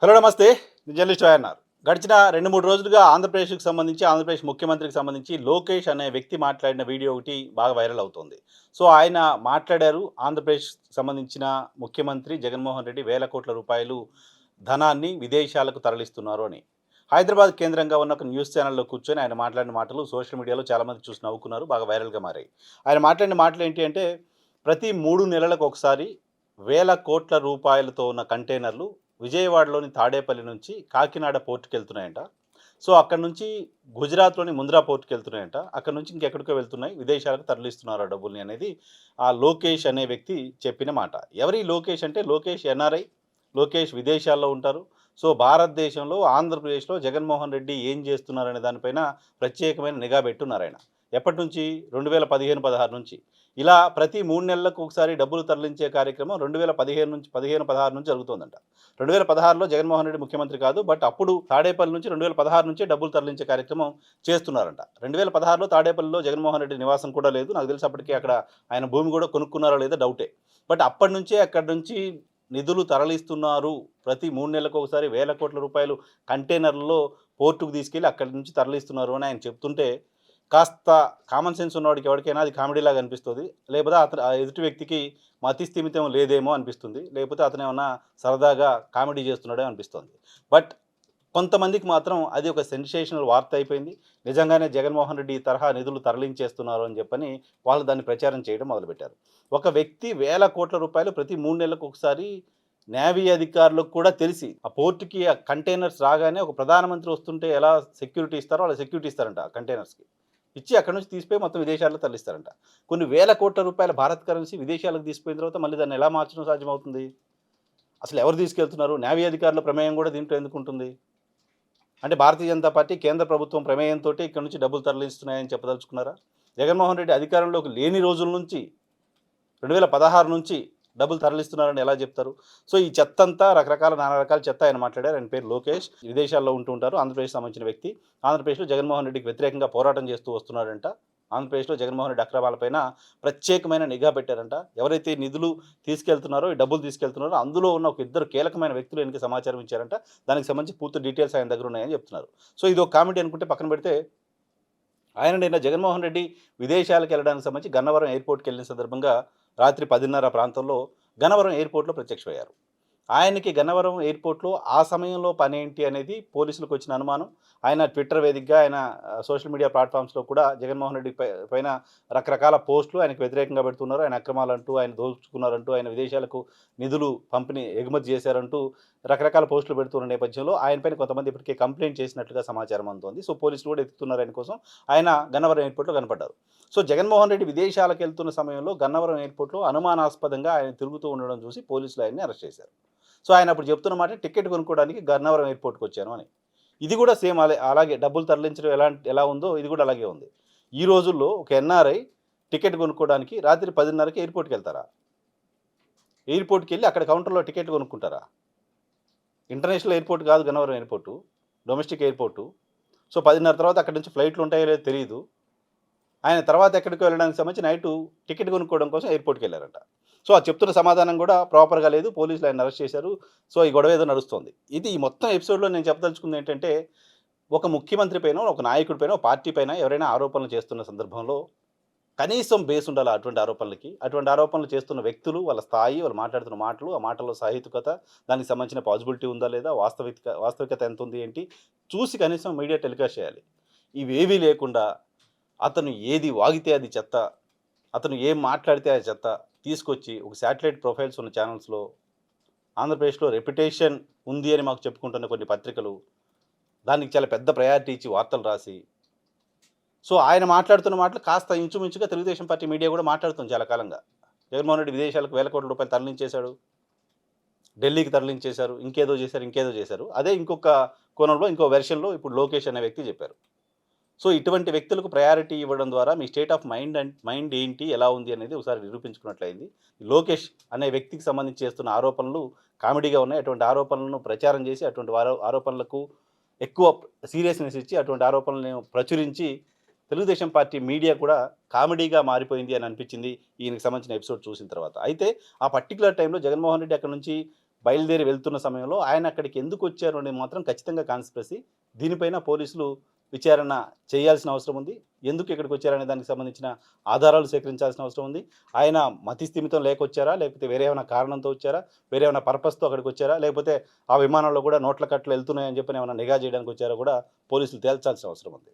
Hello నమస్తే. నేను journalist YNR. గడిచిన 2, 3 రోజులుగా ఆంధ్రప్రదేశ్ ముఖ్యమంత్రికి సంబంధించి లోకేష్ అనే వ్యక్తి మాట్లాడిన వీడియో ఒకటి బాగా వైరల్ అవుతోంది. సో, ఆయన మాట్లాడారు. ఆంధ్రప్రదేశ్‌కి సంబంధించిన ముఖ్యమంత్రి జగన్మోహన్ రెడ్డి వేల కోట్ల రూపాయలు ధనాన్ని విదేశాలకు తరలిస్తున్నారు అని. హైదరాబాద్ కేంద్రంగా ఉన్న ఒక న్యూస్ ఛానెల్‌లో కూర్చొని ఆయన మాట్లాడిన మాటలు సోషల్ మీడియాలో చాలామంది చూసి నవ్వుకున్నారు. బాగా వైరల్‌గా మారాయి. ఆయన మాట్లాడిన మాటలు ఏంటి అంటే, ప్రతి 3 నెలలకు ఒకసారి వేల కోట్ల రూపాయలతో ఉన్న కంటైనర్లు విజయవాడలోని తాడేపల్లి నుంచి కాకినాడ పోర్ట్‌కెళ్తున్నాయంట. సో, అక్కడి నుంచి గుజరాత్‌లోని ముంద్రా పోర్ట్‌కెళ్తున్నాయంట. అక్కడి నుంచి ఇంకెక్కడికో వెళ్తున్నాయి. విదేశాలకు తరలిస్తున్నారు ఆ డబ్బుల్ని అనేది ఆ లోకేష్ అనే వ్యక్తి చెప్పిన మాట. ఎవరు ఈ లోకేష్ అంటే లోకేష్ ఎన్ఆర్ఐ. లోకేష్ విదేశాల్లో ఉంటారు. సో, భారతదేశంలో ఆంధ్రప్రదేశ్‌లో జగన్మోహన్ రెడ్డి ఏం చేస్తున్నారనే దానిపైన ప్రత్యేకమైన నిఘా పెట్టున్నారాయన. ఎప్పటినుంచి? 2015, 16 నుంచి. ఇలా ప్రతి 3 నెలలకు ఒకసారి డబ్బులు తరలించే కార్యక్రమం 2015 నుంచి 15, 16 నుంచి జరుగుతోందంట. 2016లో జగన్మోహన్ రెడ్డి ముఖ్యమంత్రి కాదు. బట్ అప్పుడు తాడేపల్లి నుంచి 2016 నుంచే డబ్బులు తరలించే కార్యక్రమం చేస్తున్నారంట. 2016లో తాడేపల్లిలో జగన్మోహన్ రెడ్డి నివాసం కూడా లేదు. నాకు తెలిసి అప్పటికి అక్కడ ఆయన భూమి కూడా కొనుక్కున్నారో లేదో డౌటే. బట్ అప్పటి నుంచే అక్కడి నుంచి నిధులు తరలిస్తున్నారు. ప్రతి 3 నెలలకు ఒకసారి వేల కోట్ల రూపాయలు కంటైనర్‌లలో పోర్ట్‌కు తీసుకెళ్ళి అక్కడి నుంచి తరలిస్తున్నారు అని ఆయన చెప్తుంటే కాస్త కామన్ సెన్స్ ఉన్నవాడికి ఎవరికైనా అది కామెడీలాగా అనిపిస్తది. లేకపోతే ఆ ఎదుటి వ్యక్తికి మతి స్థిమితం లేదేమో అనిపిస్తుంది. లేకపోతే అతనేమన్నా సరదాగా కామెడీ చేస్తున్నాడేమో అనిపిస్తోంది. బట్ కొంతమందికి మాత్రం అది ఒక సెన్సేషనల్ వార్త అయిపోయింది. నిజంగానే జగన్మోహన్ రెడ్డి ఈ తరహా నిధులు తరలించేస్తున్నారు అని చెప్పని వాళ్ళు దాన్ని ప్రచారం చేయడం మొదలుపెట్టారు. ఒక వ్యక్తి వేల కోట్ల రూపాయలు ప్రతి 3 నెలలకు ఒకసారి నేవీ అధికారులకు కూడా తెలిసి ఆ పోర్ట్‌కి ఆ కంటైనర్స్ రాగానే ఒక ప్రధానమంత్రి వస్తుంటే ఎలా సెక్యూరిటీ ఇస్తారో అలా సెక్యూరిటీ ఇస్తారంట ఆ కంటైనర్స్‌కి. ఇచ్చి అక్కడి నుంచి తీసిపోయి మొత్తం విదేశాల్లో తరలిస్తారంట. కొన్ని వేల కోట్ల రూపాయల భారత్ కరెన్సీ విదేశాలకు తీసుకుపోయిన తర్వాత మళ్ళీ దాన్ని ఎలా మార్చడం సాధ్యమవుతుంది? అసలు ఎవరు తీసుకెళ్తున్నారు? నేవీ అధికారుల ప్రమేయం కూడా దీంట్లో ఎందుకుంటుంది? అంటే భారతీయ జనతా పార్టీ కేంద్ర ప్రభుత్వం ప్రమేయంతోటి ఇక్కడి నుంచి డబ్బులు తరలిస్తున్నాయని చెప్పదలుచుకున్నారా? జగన్మోహన్ రెడ్డి అధికారంలోకి లేని రోజుల నుంచి 2016 నుంచి డబ్బులు తరలిస్తున్నారని ఎలా చెప్తారు? సో, ఈ చెత్తంతా నానా రకాల చెత్త ఆయన మాట్లాడారు. ఆయన పేరు లోకేష్. విదేశాల్లో ఉంటూ ఉంటారు. ఆంధ్రప్రదేశ్‌కి సంబంధించిన వ్యక్తి. ఆంధ్రప్రదేశ్‌లో జగన్మోహన్ రెడ్డికి వ్యతిరేకంగా పోరాటం చేస్తూ వస్తున్నాడంట. ఆంధ్రప్రదేశ్‌లో జగన్మోహన్ రెడ్డి అక్రమాలపైన ప్రత్యేకమైన నిఘా పెట్టారంట. ఎవరైతే నిధులు తీసుకెళ్తున్నారో, ఈ డబ్బులు తీసుకెళ్తున్నారో అందులో ఉన్న ఒక ఇద్దరు కీలకమైన వ్యక్తులు ఈయనకి సమాచారం ఇచ్చారంట. దానికి సంబంధించి పూర్తి డీటెయిల్స్ ఆయన దగ్గర ఉన్నాయని చెప్తున్నారు. సో, ఇదొక కామెడీ అనుకుంటే పక్కన పెడితే ఆయన నిన్న జగన్మోహన్ రెడ్డి విదేశాలకెళ్ళడానికి సంబంధించి గన్నవరం ఎయిర్‌పోర్ట్‌కెళ్ళిన సందర్భంగా రాత్రి 10:30 ప్రాంతంలో గన్నవరం ఎయిర్‌పోర్ట్‌లో ప్రత్యక్షమయ్యారు. ఆయనకి గన్నవరం ఎయిర్‌పోర్ట్‌లో ఆ సమయంలో పనేంటి అనేది పోలీసులకొచ్చిన అనుమానం. ఆయన ట్విట్టర్ వేదికగా ఆయన సోషల్ మీడియా ప్లాట్‌ఫామ్స్‌లో కూడా జగన్మోహన్ రెడ్డి పైన రకరకాల పోస్టులు ఆయనకు వ్యతిరేకంగా పెడుతున్నారు. ఆయన అక్రమాలంటూ, ఆయన దోచుకున్నారంటూ, ఆయన విదేశాలకు నిధులు ఎగుమతి చేశారంటూ రకరకాల పోస్టులు పెడుతున్న నేపథ్యంలో ఆయన పైన కొంతమంది ఇప్పటికే కంప్లెయింట్ చేసినట్లుగా సమాచారం అందుతోంది. సో, పోలీసులు కూడా ఎతుకుతున్నారు ఆయన కోసం. ఆయన గన్నవరం ఎయిర్‌పోర్ట్‌లో కనపడ్డారు. సో, జగన్మోహన్ రెడ్డి విదేశాలకెళ్తున్న సమయంలో గన్నవరం ఎయిర్‌పోర్ట్‌లో అనుమానాస్పదంగా ఆయన తిరుగుతూ ఉండడం చూసి పోలీసులు ఆయన్ని అరెస్ట్ చేశారు. సో, ఆయన అప్పుడు చెప్తున్న మాట టికెట్ కొనుక్కోవడానికి గన్నవరం ఎయిర్‌పోర్ట్‌కొచ్చాను అని. ఇది కూడా సేమ్ అలాగే డబ్బులు తరలించడం ఎలా ఉందో ఇది కూడా అలాగే ఉంది. ఈ రోజుల్లో ఒక ఎన్ఆర్ఐ టికెట్ కొనుక్కోవడానికి రాత్రి 10:30కి ఎయిర్‌పోర్ట్‌కెళ్తారా? ఎయిర్‌పోర్ట్‌కెళ్ళి అక్కడ కౌంటర్‌లో టికెట్ కొనుక్కుంటారా? ఇంటర్నేషనల్ ఎయిర్‌పోర్ట్ కాదు Gannavaram airport. Domestic airport. So, 10:30 తర్వాత అక్కడి నుంచి ఫ్లైట్‌లు ఉంటాయో లేదో తెలీదు. ఆయన తర్వాత ఎక్కడికో వెళ్ళడానికి సంబంధించి నైటు టికెట్ కొనుక్కోవడం కోసం ఎయిర్‌పోర్ట్‌కెళ్లారంట. సో, అది చెప్తున్న సమాధానం కూడా ప్రాపర్‌గా లేదు. పోలీసులు ఆయన్ని అరెస్ట్ చేశారు. సో, ఈ గొడవ ఏదో నడుస్తోంది. ఇది ఈ మొత్తం ఎపిసోడ్‌లో నేను చెప్పదలుచుకుంది ఏంటంటే, ఒక ముఖ్యమంత్రి పైనో, ఒక నాయకుడి పైనో, పార్టీ పైన ఎవరైనా ఆరోపణలు చేస్తున్న సందర్భంలో కనీసం బేస్ ఉండాలి అటువంటి ఆరోపణలకి. అటువంటి ఆరోపణలు చేస్తున్న వ్యక్తులు, వాళ్ళ స్థాయి, వాళ్ళు మాట్లాడుతున్న మాటలు, ఆ మాటల్లో సహేతుకత, దానికి సంబంధించిన పాజిబిలిటీ ఉందా లేదా, వాస్తవికత ఎంతుంది ఏంటి, చూసి కనీసం మీడియా టెలికాస్ట్ చేయాలి. ఇవేవీ లేకుండా అతను ఏది వాగితే అది చెత్త, అతను ఏం మాట్లాడితే అది చెత్త తీసుకొచ్చి ఒక శాటిలైట్ ప్రొఫైల్స్ ఉన్న ఛానల్స్‌లో ఆంధ్రప్రదేశ్‌లో రెప్యుటేషన్ ఉంది అని మాకు చెప్పుకుంటున్న కొన్ని పత్రికలు, దానికి చాలా పెద్ద ప్రయారిటీ ఇచ్చి వార్తలు రాసి, సో, ఆయన మాట్లాడుతున్న మాటలు కాస్త ఇంచుమించుగా తెలుగుదేశం పార్టీ మీడియా కూడా మాట్లాడుతుంది చాలా కాలంగా. జగన్మోహన్ రెడ్డి విదేశాలకు వేల కోట్ల రూపాయలు తరలించేశాడు. ఢిల్లీకి తరలించేశారు. ఇంకేదో చేశారు. అదే ఇంకొక కోణంలో, ఇంకో వెర్షన్‌లో ఇప్పుడు లోకేష్ అనే వ్యక్తి చెప్పారు. సో, ఇటువంటి వ్యక్తులకు ప్రయారిటీ ఇవ్వడం ద్వారా మీ స్టేట్ ఆఫ్ మైండ్ ఏంటి? ఎలా ఉంది? అనేది ఒకసారి నిరూపించుకున్నట్లయింది. లోకేష్ అనే వ్యక్తికి సంబంధించి చేస్తున్న ఆరోపణలు కామెడీగా ఉన్నాయి. అటువంటి ఆరోపణలను ప్రచారం చేసి, అటువంటి ఆరోపణలకు ఎక్కువ సీరియస్‌నెస్ ఇచ్చి, అటువంటి ఆరోపణలను ప్రచురించి, తెలుగుదేశం పార్టీ మీడియా కూడా కామెడీగా మారిపోయింది అని అనిపించింది ఈయనకి సంబంధించిన ఎపిసోడ్ చూసిన తర్వాత. అయితే ఆ పర్టిక్యులర్ టైంలో జగన్మోహన్ రెడ్డి అక్కడి నుంచి బయలుదేరి వెళ్తున్న సమయంలో ఆయన అక్కడికి ఎందుకు వచ్చారు అనేది మాత్రం ఖచ్చితంగా కాన్స్పిరసీ. దీనిపైన పోలీసులు విచారణ చేయాల్సిన అవసరం ఉంది. ఎందుకు ఇక్కడికి వచ్చారనే దానికి సంబంధించిన ఆధారాలు సేకరించాల్సిన అవసరం ఉంది. ఆయన మతి స్థిమితం లేకొచ్చారా? లేకపోతే వేరే ఏమైనా కారణంతో వచ్చారా? వేరే ఏమైనా పర్పస్‌తో అక్కడికొచ్చారా? లేకపోతే ఆ విమానంలో కూడా నోట్ల కట్టలు ఎళ్తున్నాయని చెప్పని ఏమైనా నిఘా చేయడానికి వచ్చారా కూడా పోలీసులు తేల్చాల్సిన అవసరం ఉంది.